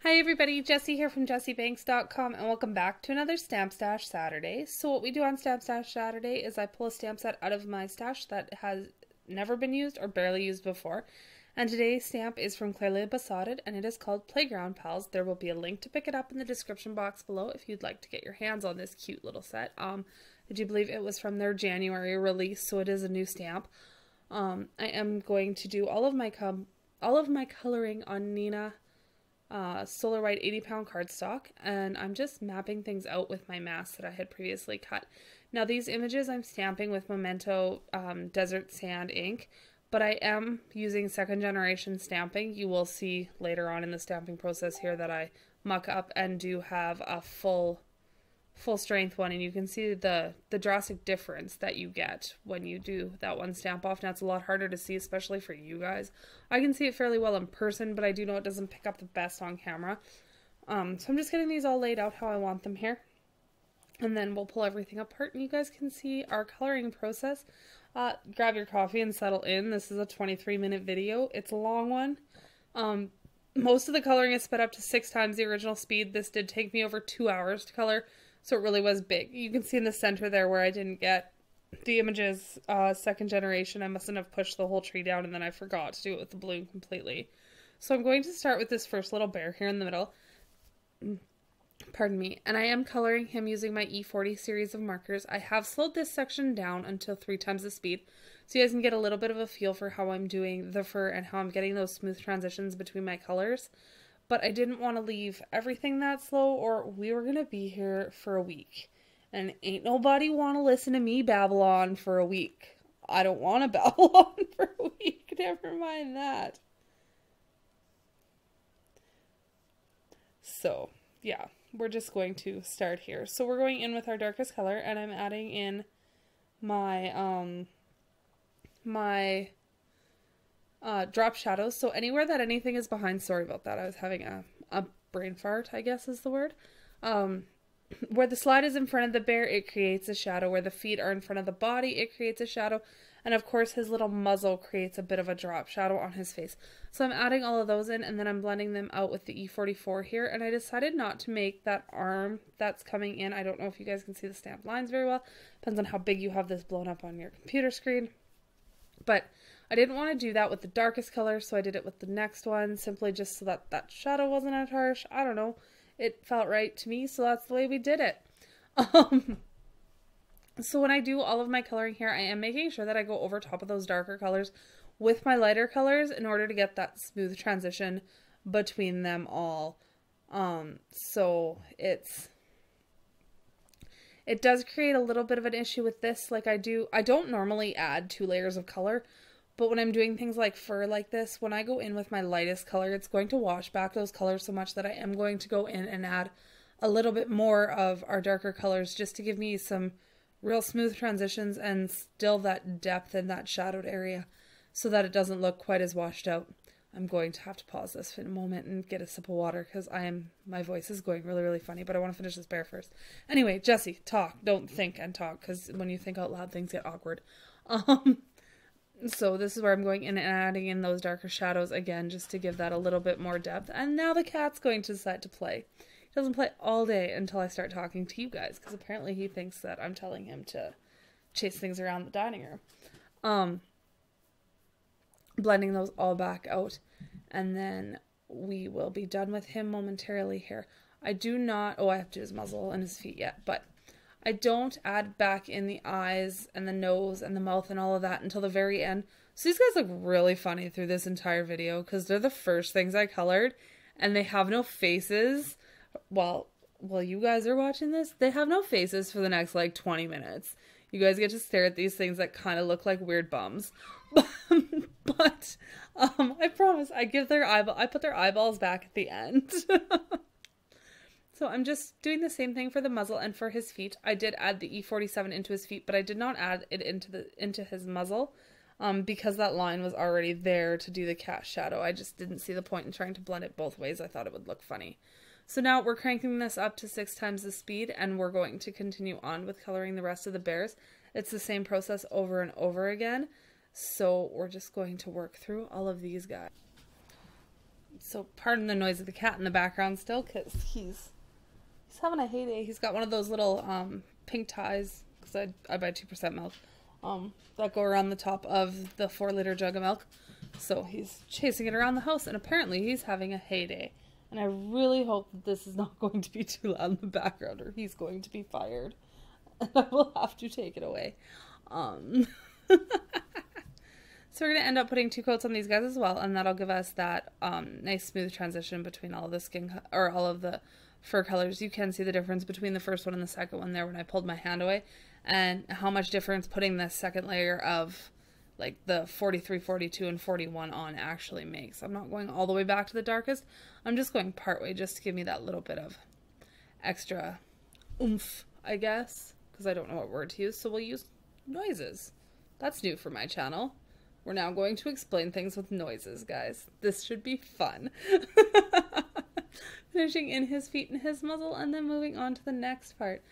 Hi everybody, Jessie here from jessiebanks.com and welcome back to another Stamp Stash Saturday. So what we do on Stamp Stash Saturday is I pull a stamp set out of my stash that has never been used or barely used before. And today's stamp is from Besotted and it is called Playground Pals. There will be a link to pick it up in the description box below if you'd like to get your hands on this cute little set. I do believe it was from their January release, so it is a new stamp. I am going to do all of my coloring on Nina Solar White 80-pound cardstock, and I'm just mapping things out with my mask that I had previously cut. Now these images I'm stamping with Memento Desert Sand ink, but I am using second generation stamping. You will see later on in the stamping process here that I muck up and do have a full strength one, and you can see the drastic difference that you get when you do that one stamp off. Now it's a lot harder to see, especially for you guys. I can see it fairly well in person, but I do know it doesn't pick up the best on camera. So I'm just getting these all laid out how I want them here, and then we'll pull everything apart and you guys can see our coloring process. Grab your coffee and settle in. This is a 23-minute video. It's a long one. Most of the coloring is sped up to 6 times the original speed. This did take me over 2 hours to color, so it really was big. You can see in the center there where I didn't get the images second generation. I mustn't have pushed the whole tree down and then I forgot to do it with the balloon completely. So I'm going to start with this first little bear here in the middle. Pardon me. And I am coloring him using my E40 series of markers. I have slowed this section down until 3 times the speed, so you guys can get a little bit of a feel for how I'm doing the fur and how I'm getting those smooth transitions between my colors. But I didn't want to leave everything that slow or we were going to be here for a week. And ain't nobody want to listen to me babble on for a week. I don't want to babble on for a week. Never mind that. So, yeah, we're just going to start here. So we're going in with our darkest color and I'm adding in my, drop shadows. So anywhere that anything is behind, sorry about that, I was having a brain fart, I guess is the word. Where the slide is in front of the bear, it creates a shadow. Where the feet are in front of the body, it creates a shadow. And of course his little muzzle creates a bit of a drop shadow on his face. So I'm adding all of those in and then I'm blending them out with the E44 here. And I decided not to make that arm that's coming in. I don't know if you guys can see the stamped lines very well. Depends on how big you have this blown up on your computer screen. But I didn't want to do that with the darkest color, so I did it with the next one, simply just so that that shadow wasn't as harsh. I don't know. It felt right to me, so that's the way we did it. So when I do all of my coloring here, I am making sure that I go over top of those darker colors with my lighter colors in order to get that smooth transition between them all. So it does create a little bit of an issue with this. Like I don't normally add 2 layers of color, but when I'm doing things like fur like this, when I go in with my lightest color, it's going to wash back those colors so much that I am going to go in and add a little bit more of our darker colors just to give me some real smooth transitions and still that depth in that shadowed area so that it doesn't look quite as washed out. I'm going to have to pause this for a moment and get a sip of water because my voice is going really, really funny, but I want to finish this bear first. Anyway, Jessie, talk. Don't think and talk because when you think out loud, things get awkward. So this is where I'm going in and adding in those darker shadows again just to give that a little bit more depth. And now the cat's going to decide to play. He doesn't play all day until I start talking to you guys because apparently he thinks that I'm telling him to chase things around the dining room. Blending those all back out and then we will be done with him momentarily here. I do not, I have to do his muzzle and his feet yet, but I don't add back in the eyes and the nose and the mouth and all of that until the very end. So these guys look really funny through this entire video because they're the first things I colored and they have no faces. Well, while you guys are watching this, they have no faces for the next like 20 minutes. You guys get to stare at these things that kind of look like weird bums. But I promise I put their eyeballs back at the end. So I'm just doing the same thing for the muzzle and for his feet. I did add the E47 into his feet, but I did not add it into his muzzle because that line was already there to do the cat shadow. I just didn't see the point in trying to blend it both ways. I thought it would look funny. So now we're cranking this up to 6 times the speed and we're going to continue on with coloring the rest of the bears. It's the same process over and over again. So we're just going to work through all of these guys. So pardon the noise of the cat in the background still, because he's having a heyday. He's got one of those little pink ties, because I buy 2% milk, that go around the top of the 4-liter jug of milk. So he's chasing it around the house, and apparently he's having a heyday. And I really hope that this is not going to be too loud in the background, or he's going to be fired. And I will have to take it away. So we're going to end up putting 2 coats on these guys as well, and that'll give us that nice smooth transition between all of the all of the fur colors. You can see the difference between the first one and the second one there when I pulled my hand away, and how much difference putting this second layer of like the 43, 42, and 41 on actually makes. I'm not going all the way back to the darkest. I'm just going part way just to give me that little bit of extra oomph, I guess, because I don't know what word to use. So we'll use noises. That's new for my channel. We're now going to explain things with noises, guys. This should be fun. Finishing in his feet and his muzzle, and then moving on to the next part.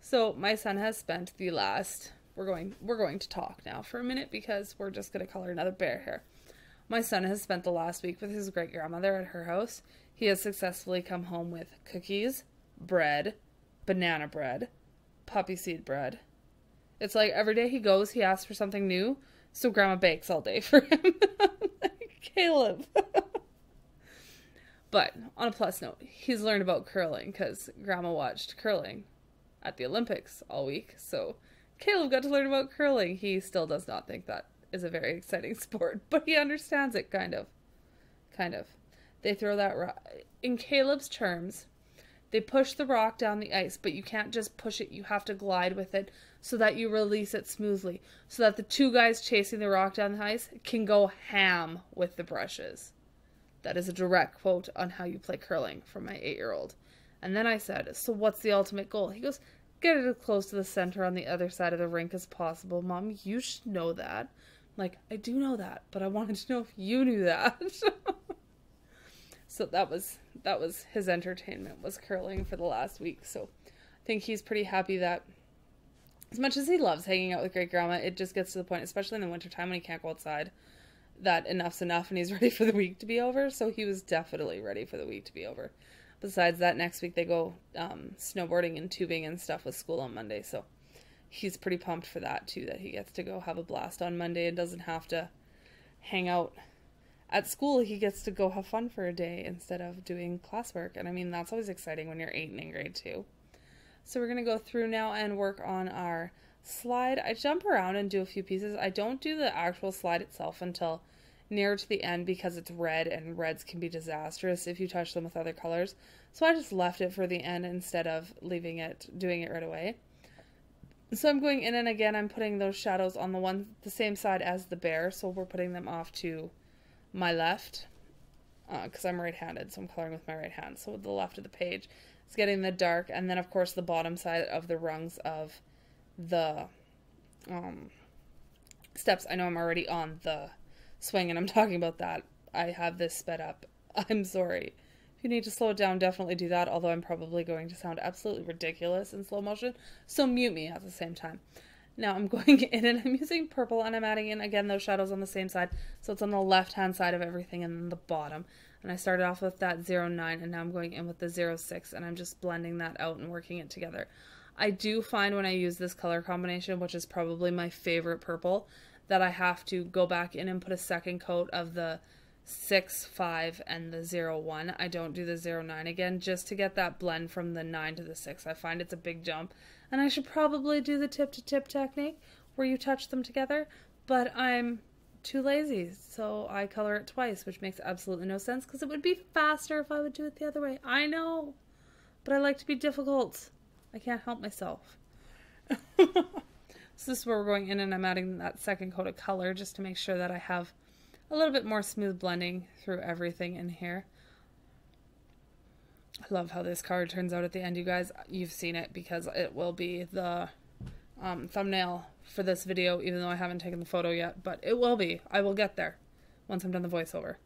So my son has spent the last... We're going to talk now for a minute, because we're just going to color another bear here. My son has spent the last week with his great-grandmother at her house. He has successfully come home with cookies, bread, banana bread, poppy seed bread. It's like every day he goes, he asks for something new. So Grandma bakes all day for him. Caleb. But on a plus note, he's learned about curling because Grandma watched curling at the Olympics all week. So Caleb got to learn about curling. He still does not think that is a very exciting sport, but he understands it, kind of. Kind of. They throw that rock. In Caleb's terms, they push the rock down the ice, but you can't just push it. You have to glide with it so that you release it smoothly, so that the 2 guys chasing the rock down the ice can go ham with the brushes. That is a direct quote on how you play curling from my 8-year-old. And then I said, so what's the ultimate goal? He goes, get it as close to the center on the other side of the rink as possible. Mom, you should know that. I'm like, I do know that, but I wanted to know if you knew that. So that was his entertainment, was curling for the last week. So I think he's pretty happy that, as much as he loves hanging out with great grandma, it just gets to the point, especially in the wintertime when he can't go outside, that enough's enough and he's ready for the week to be over. So he was definitely ready for the week to be over. Besides that, next week they go snowboarding and tubing and stuff with school on Monday. So he's pretty pumped for that too, that he gets to go have a blast on Monday and doesn't have to hang out at school. He gets to go have fun for a day instead of doing classwork. And I mean, that's always exciting when you're 8 and in grade 2. So we're going to go through now and work on our slide. I jump around and do a few pieces. I don't do the actual slide itself until near to the end because it's red, and reds can be disastrous if you touch them with other colors. So I just left it for the end instead of doing it right away. So I'm going in, and again I'm putting those shadows on the same side as the bear. So we're putting them off to my left because I'm right-handed, so I'm coloring with my right hand. So the left of the page is getting the dark, and then of course the bottom side of the rungs of the steps. I know I'm already on the swing and I'm talking about that. I have this sped up. I'm sorry. If you need to slow it down, definitely do that, although I'm probably going to sound absolutely ridiculous in slow motion, so mute me at the same time. Now I'm going in and I'm using purple, and I'm adding in again those shadows on the same side, so it's on the left hand side of everything and then the bottom. And I started off with that 09, and now I'm going in with the 06, and I'm just blending that out and working it together. I do find when I use this color combination, which is probably my favorite purple, that I have to go back in and put a second coat of the 6, 5, and the 01. I don't do the 09 again, just to get that blend from the 9 to the 6. I find it's a big jump, and I should probably do the tip-to-tip technique where you touch them together, but I'm too lazy, so I color it twice, which makes absolutely no sense because it would be faster if I would do it the other way. I know, but I like to be difficult. I can't help myself. So this is where we're going in, and I'm adding that second coat of color just to make sure that I have a little bit more smooth blending through everything in here. I love how this card turns out at the end, you guys. You've seen it because it will be the thumbnail for this video, even though I haven't taken the photo yet, but it will be. I will get there once I'm done the voiceover.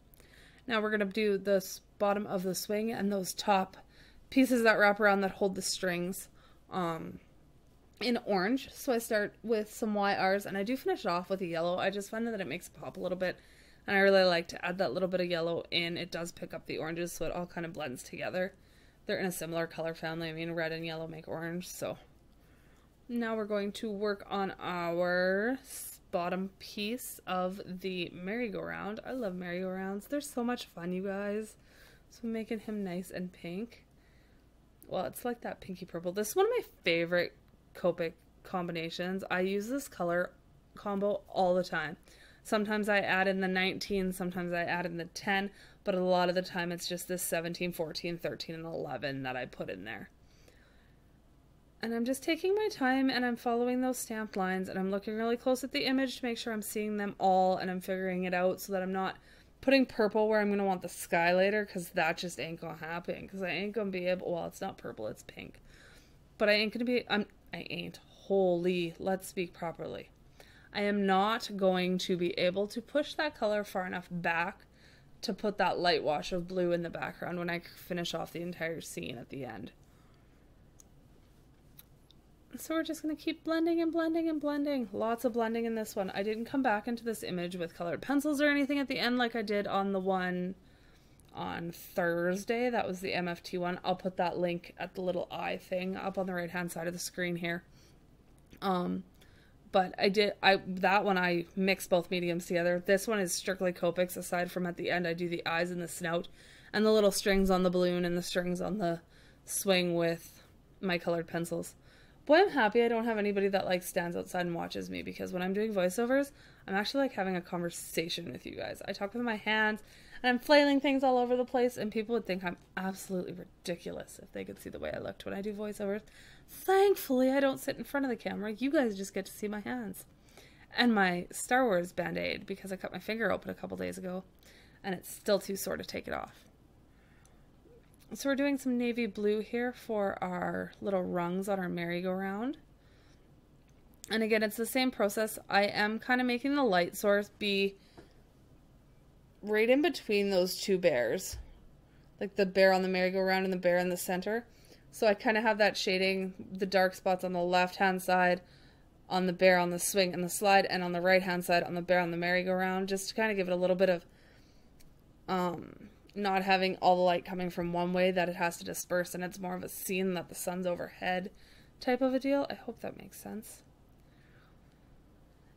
Now we're going to do this bottom of the swing and those top pieces that wrap around that hold the strings in orange. So I start with some YRs, and I do finish it off with a yellow. I just find that it makes it pop a little bit. And I really like to add that little bit of yellow in. It does pick up the oranges, so it all kind of blends together. They're in a similar color family. I mean, red and yellow make orange, so. Now we're going to work on our bottom piece of the merry-go-round. I love merry-go-rounds. They're so much fun, you guys. So I'm making him nice and pink. Well, it's like that pinky purple. This is one of my favorite Copic combinations. I use this color combo all the time. Sometimes I add in the 19, sometimes I add in the 10, but a lot of the time it's just this 17, 14, 13, and 11 that I put in there. And I'm just taking my time and I'm following those stamped lines and I'm looking really close at the image to make sure I'm seeing them all and I'm figuring it out so that I'm not putting purple where I'm going to want the sky later, because that just ain't going to happen, because I ain't going to be able, well, it's not purple, it's pink. But I ain't going to be, holy, let's speak properly. I am not going to be able to push that color far enough back to put that light wash of blue in the background when I finish off the entire scene at the end. So we're just going to keep blending and blending and blending. Lots of blending in this one. I didn't come back into this image with colored pencils or anything at the end like I did on the one on Thursday. That was the MFT one. I'll put that link at the little eye thing up on the right hand side of the screen here. But that one I mixed both mediums together. This one is strictly Copic's, aside from at the end I do the eyes and the snout and the little strings on the balloon and the strings on the swing with my colored pencils. Boy, I'm happy I don't have anybody that like stands outside and watches me, because when I'm doing voiceovers, I'm actually like having a conversation with you guys. I talk with my hands and I'm flailing things all over the place, and people would think I'm absolutely ridiculous if they could see the way I looked when I do voiceovers. Thankfully, I don't sit in front of the camera. You guys just get to see my hands. And my Star Wars Band-Aid, because I cut my finger open a couple days ago and it's still too sore to take it off. So we're doing some navy blue here for our little rungs on our merry-go-round. And again, it's the same process. I am kind of making the light source be right in between those two bears. Like the bear on the merry-go-round and the bear in the center. So I kind of have that shading, the dark spots on the left-hand side on the bear on the swing and the slide, and on the right-hand side on the bear on the merry-go-round, just to kind of give it a little bit of not having all the light coming from one way that it has to disperse, and it's more of a scene that the sun's overhead type of a deal. I hope that makes sense.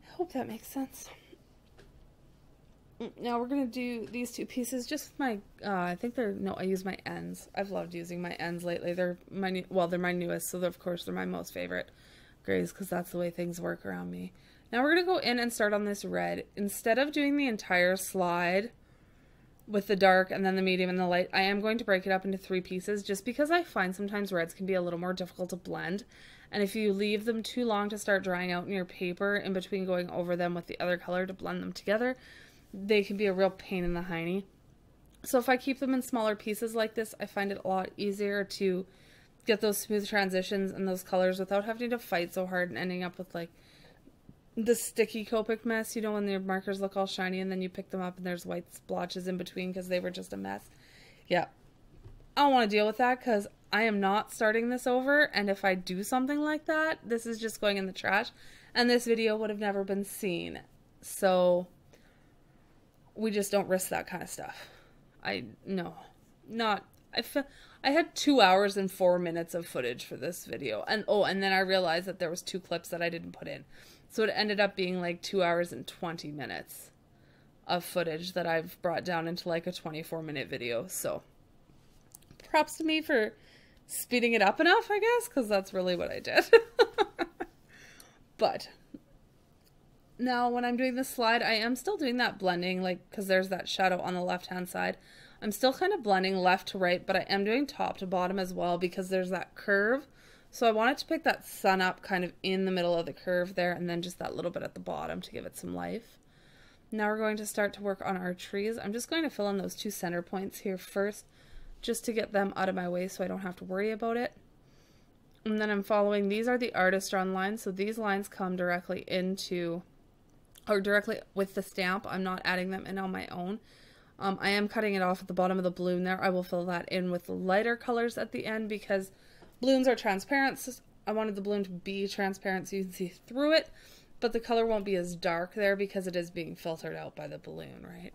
I hope that makes sense. Now we're going to do these two pieces just with my, I use my ends. I've loved using my ends lately. They're my newest, so of course they're my most favorite grays, because that's the way things work around me. Now we're going to go in and start on this red. Instead of doing the entire slide with the dark and then the medium and the light, I am going to break it up into 3 pieces, just because I find sometimes reds can be a little more difficult to blend. And if you leave them too long to start drying out in your paper in between going over them with the other color to blend them together, they can be a real pain in the hiney. So if I keep them in smaller pieces like this, I find it a lot easier to get those smooth transitions and those colors without having to fight so hard and ending up with like the sticky Copic mess, you know, when your markers look all shiny and then you pick them up and there's white splotches in between because they were just a mess. Yeah. I don't want to deal with that, because I am not starting this over, and if I do something like that, this is just going in the trash, and this video would have never been seen. So we just don't risk that kind of stuff. I had 2 hours and 4 minutes of footage for this video, and then I realized that there was 2 clips that I didn't put in. So it ended up being like 2 hours and 20 minutes of footage that I've brought down into like a 24-minute video. So props to me for speeding it up enough, I guess, because that's really what I did. But now when I'm doing the slide, I am still doing that blending, like, because there's that shadow on the left-hand side. I'm still kind of blending left to right, but I am doing top to bottom as well, because there's that curve. So I wanted to pick that sun up kind of in the middle of the curve there, and then just that little bit at the bottom to give it some life. Now we're going to start to work on our trees. I'm just going to fill in those 2 center points here first, just to get them out of my way so I don't have to worry about it. And then I'm following, these are the artist drawn lines, so these lines come directly into, or directly with the stamp. I'm not adding them in on my own. I am cutting it off at the bottom of the balloon there. I will fill that in with lighter colors at the end, because balloons are transparent. So I wanted the balloon to be transparent so you can see through it. but the color won't be as dark there because it is being filtered out by the balloon, right?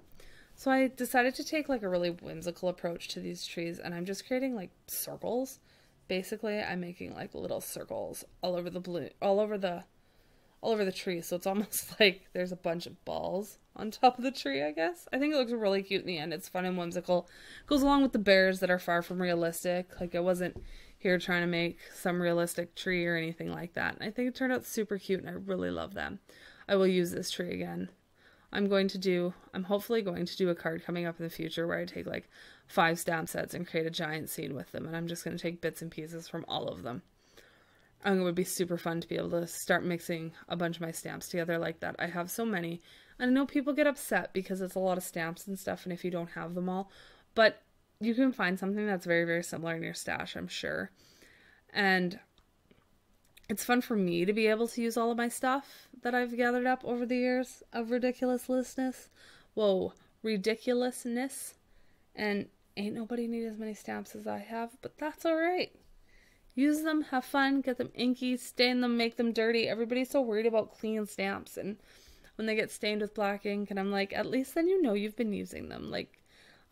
So I decided to take like a really whimsical approach to these trees, and I'm just creating like circles. Basically, I'm making like little circles all over the balloon, all over the tree. So it's almost like there's a bunch of balls on top of the tree, I guess. I think it looks really cute in the end. It's fun and whimsical. Goes along with the bears that are far from realistic. Like, I wasn't here trying to make some realistic tree or anything like that. And I think it turned out super cute, and I really love them. I will use this tree again. I'm hopefully going to do a card coming up in the future where I take like 5 stamp sets and create a giant scene with them. And I'm just going to take bits and pieces from all of them. And it would be super fun to be able to start mixing a bunch of my stamps together like that. I have so many. And I know people get upset because it's a lot of stamps and stuff, and if you don't have them all. But you can find something that's very, very similar in your stash, I'm sure. And it's fun for me to be able to use all of my stuff that I've gathered up over the years of ridiculousness. Ridiculousness. And ain't nobody need as many stamps as I have, but that's alright. Use them, have fun, get them inky, stain them, make them dirty. Everybody's so worried about clean stamps and when they get stained with black ink, and I'm like, at least then you know you've been using them. Like,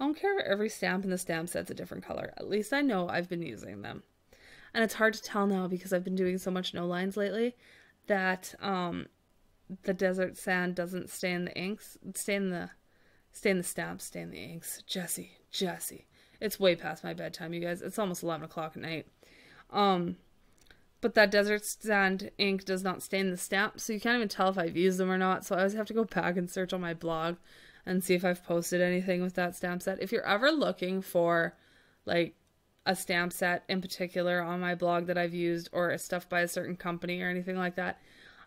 I don't care if every stamp in the stamp set's a different color. At least I know I've been using them. And it's hard to tell now because I've been doing so much no lines lately that the desert sand doesn't stain the inks, stain the stamps, stain the inks. Jess-c. It's way past my bedtime, you guys. It's almost 11 o'clock at night. But that desert sand ink does not stain the stamp, so you can't even tell if I've used them or not. So I always have to go back and search on my blog and see if I've posted anything with that stamp set. If you're ever looking for like a stamp set in particular on my blog that I've used, or stuff by a certain company or anything like that,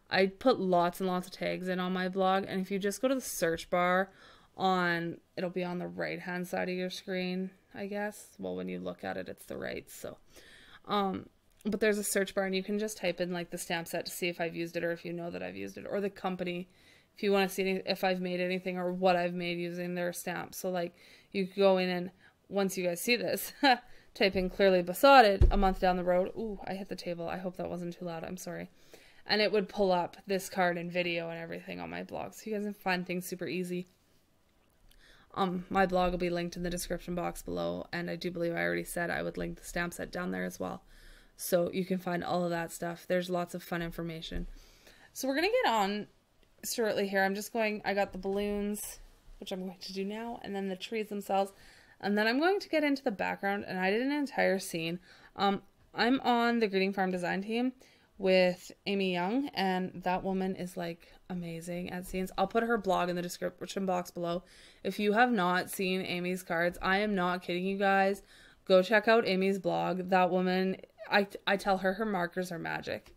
I put lots and lots of tags in on my blog. And if you just go to the search bar it'll be on the right hand side of your screen, I guess. Well, when you look at it, it's the right. So, but there's a search bar and you can just type in like the stamp set to see if I've used it or if you know that I've used it, or the company if you want to see if I've made anything or what I've made using their stamps. So like you go in and once you guys see this, type in clearly Besotted a month down the road. Ooh, I hit the table. I hope that wasn't too loud. I'm sorry. And it would pull up this card and video and everything on my blog. So you guys can find things super easy. My blog will be linked in the description box below. And I do believe I already said I would link the stamp set down there as well. So you can find all of that stuff. There's lots of fun information. So we're going to get on shortly here. I got the balloons, which I'm going to do now, and then the trees themselves. And then I'm going to get into the background, and I did an entire scene. I'm on the Greeting Farm design team with Amy Young, and that woman is like amazing at scenes. I'll put her blog in the description box below. If you have not seen Amy's cards, I am not kidding you guys. Go check out Amy's blog. That woman, I tell her markers are magic.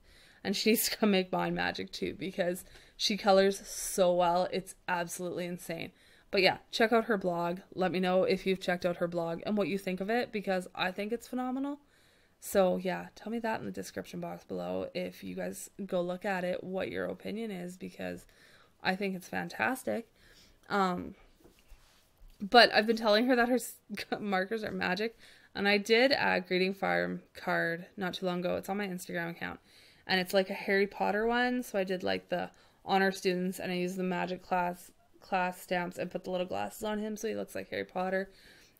And she needs to come make mine magic too, because she colors so well. It's absolutely insane. But yeah, check out her blog. Let me know if you've checked out her blog and what you think of it, because I think it's phenomenal. So yeah, tell me that in the description box below if you guys go look at it, what your opinion is, because I think it's fantastic. But I've been telling her that her markers are magic, and I did a Greeting Farm card not too long ago. It's on my Instagram account, and it's like a Harry Potter one. So I did like the honor students, and I used the magic class stamps and put the little glasses on him so he looks like Harry Potter.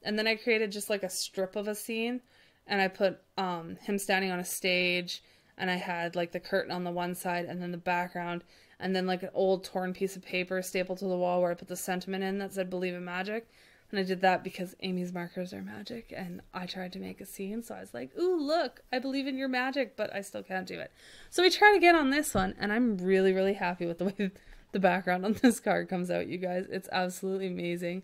And then I created just like a strip of a scene, and I put him standing on a stage, and I had like the curtain on the one side and then the background, and then like an old torn piece of paper stapled to the wall where I put the sentiment in that said believe in magic. And I did that because Amy's markers are magic, and I tried to make a scene, so I was like, ooh, look, I believe in your magic, but I still can't do it. So we tried again on this one, and I'm really, really happy with the way the background on this card comes out, you guys. It's absolutely amazing.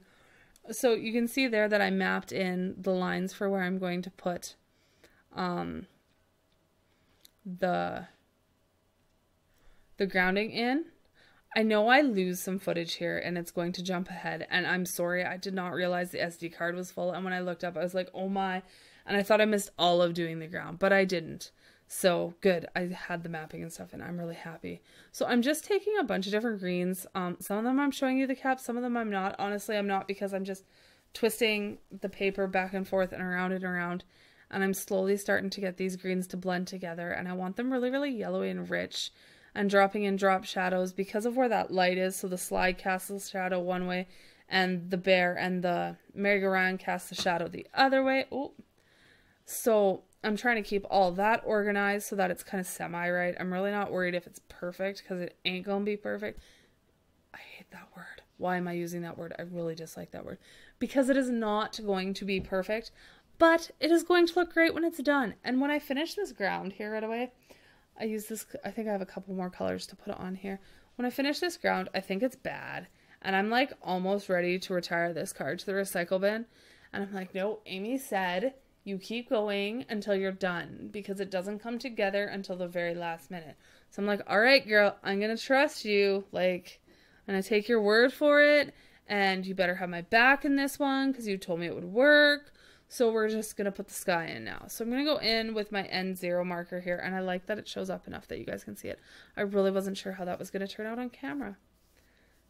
So you can see there that I mapped in the lines for where I'm going to put the grounding in. I know I lose some footage here and it's going to jump ahead, and I'm sorry, I did not realize the SD card was full, and when I looked up I was like, oh my, and I thought I missed all of doing the ground, but I didn't. So good, I had the mapping and stuff, and I'm really happy. So I'm just taking a bunch of different greens. Some of them I'm showing you the cap, some of them I'm not. Honestly, I'm not, because I'm just twisting the paper back and forth and around, and I'm slowly starting to get these greens to blend together, and I want them really, really yellowy and rich. and dropping in drop shadows because of where that light is. So the slide casts the shadow one way, and the bear and the merry-go-round casts the shadow the other way. Oh, so I'm trying to keep all that organized so that it's kind of semi-right. I'm really not worried if it's perfect because it ain't gonna be perfect. I hate that word. Why am I using that word? I really dislike that word. Because it is not going to be perfect, but it is going to look great when it's done. And when I finish this ground here right away, I use this, I think I have a couple more colors to put on here. When I finish this ground, I think it's bad. And I'm like almost ready to retire this card to the recycle bin. And I'm like, no, Amy said you keep going until you're done because it doesn't come together until the very last minute. So I'm like, all right, girl, I'm going to trust you. Like, I'm going to take your word for it. And you better have my back in this one because you told me it would work. So we're just going to put the sky in now. So I'm going to go in with my N0 marker here. And I like that it shows up enough that you guys can see it. I really wasn't sure how that was going to turn out on camera.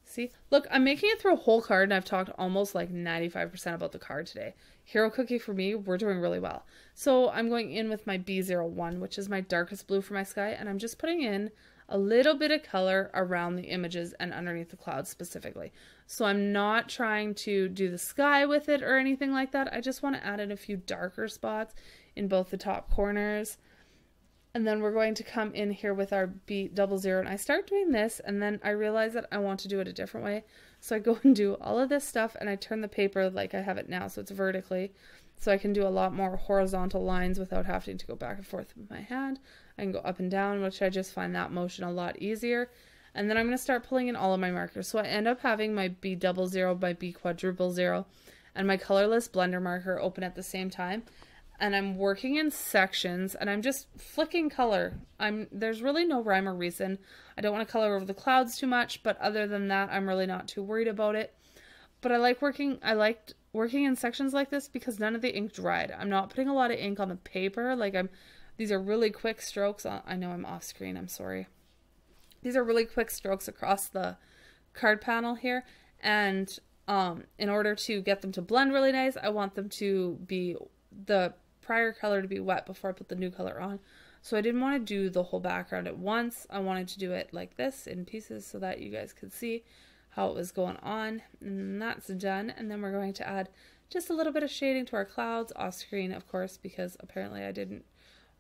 See? Look, I'm making it through a whole card, and I've talked almost like 95% about the card today. Hero Cookie for me, we're doing really well. So I'm going in with my B01, which is my darkest blue for my sky, and I'm just putting in a little bit of color around the images and underneath the clouds specifically. So I'm not trying to do the sky with it or anything like that. I just want to add in a few darker spots in both the top corners. And then we're going to come in here with our B00, and I start doing this, and then I realize that I want to do it a different way. So I go and do all of this stuff, and I turn the paper like I have it now, so it's vertically. So I can do a lot more horizontal lines without having to go back and forth with my hand. I can go up and down, which I just find that motion a lot easier. And then I'm going to start pulling in all of my markers. So I end up having my B00, my B0, and my colorless blender marker open at the same time. And I'm working in sections, and I'm just flicking color. There's really no rhyme or reason. I don't want to color over the clouds too much, but other than that, I'm really not too worried about it. But I liked working in sections like this because none of the ink dried. I'm not putting a lot of ink on the paper. These are really quick strokes. I know I'm off screen, I'm sorry. These are really quick strokes across the card panel here. And in order to get them to blend really nice, I want them to be the prior color to be wet before I put the new color on. So I didn't want to do the whole background at once. I wanted to do it like this in pieces so that you guys could see how it was going on. And that's done. And then we're going to add just a little bit of shading to our clouds off screen, of course, because apparently I didn't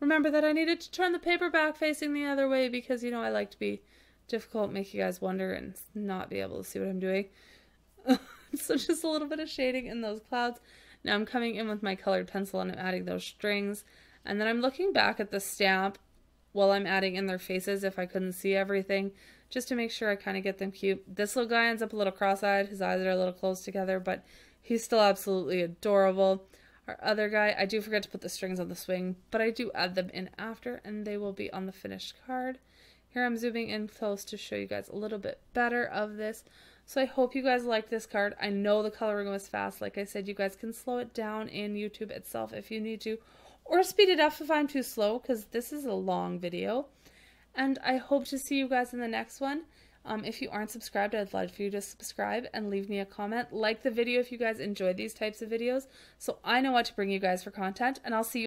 remember that I needed to turn the paper back facing the other way because, you know, I like to be difficult, make you guys wonder and not be able to see what I'm doing. So just a little bit of shading in those clouds. Now I'm coming in with my colored pencil and I'm adding those strings. And then I'm looking back at the stamp while I'm adding in their faces if I couldn't see everything, just to make sure I kind of get them cute. This little guy ends up a little cross-eyed. His eyes are a little close together, but he's still absolutely adorable. Our other guy, I do forget to put the strings on the swing, but I do add them in after, and they will be on the finished card. Here I'm zooming in close to show you guys a little bit better of this. So I hope you guys liked this card. I know the coloring was fast. Like I said, you guys can slow it down in YouTube itself if you need to, or speed it up if I'm too slow, because this is a long video. And I hope to see you guys in the next one. If you aren't subscribed, I'd love for you to subscribe and leave me a comment. Like the video if you guys enjoy these types of videos, so I know what to bring you guys for content, and I'll see you